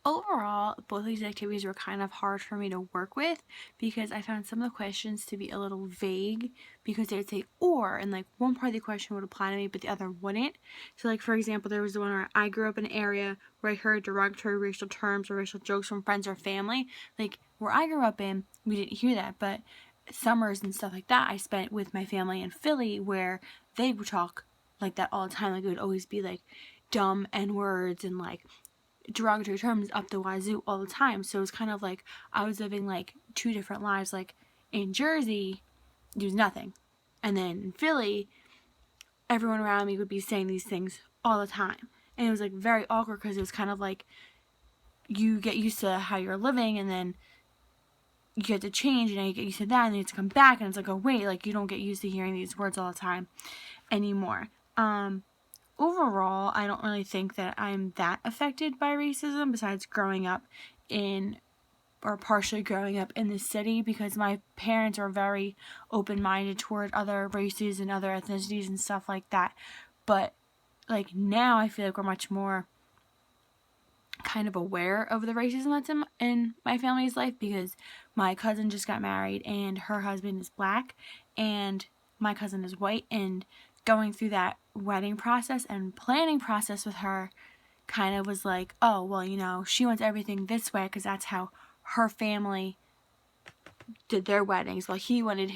Overall, both these activities were kind of hard for me to work with because I found some of the questions to be a little vague because they would say or, and like one part of the question would apply to me but the other wouldn't. So like for example, there was the one where I grew up in an area where I heard derogatory racial terms or racial jokes from friends or family. Like where I grew up in, we didn't hear that, but summers and stuff like that I spent with my family in Philly where they would talk like that all the time. Like it would always be like dumb N-words and like derogatory terms up the wazoo all the time. So it was kind of like I was living like two different lives. Like in Jersey, there was nothing, and then in Philly, everyone around me would be saying these things all the time, and it was like very awkward because it was kind of like you get used to how you're living, and then you get to change, and now you get used to that, and then you have to come back, and it's like, oh wait, like you don't get used to hearing these words all the time anymore. Overall, I don't really think that I'm that affected by racism besides growing up in, or partially growing up in the city, because my parents are very open-minded toward other races and other ethnicities and stuff like that. But like now I feel like we're much more kind of aware of the racism that's in my family's life, because my cousin just got married and her husband is black and my cousin is white, and going through that wedding process and planning process with her kind of was like, oh, well, you know, she wants everything this way because that's how her family did their weddings. Well, he wanted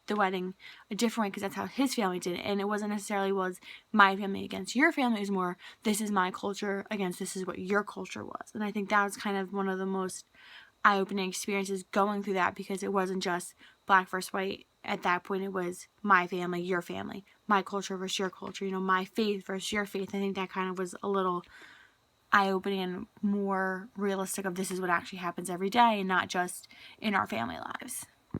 the wedding a different way because that's how his family did it. And it wasn't necessarily was my family against your family. It was more, this is my culture against this is what your culture was. And I think that was kind of one of the most eye-opening experiences going through that, because it wasn't just black versus white. At that point, it was my family, your family, my culture versus your culture, you know, my faith versus your faith. I think that kind of was a little eye-opening and more realistic of this is what actually happens every day and not just in our family lives.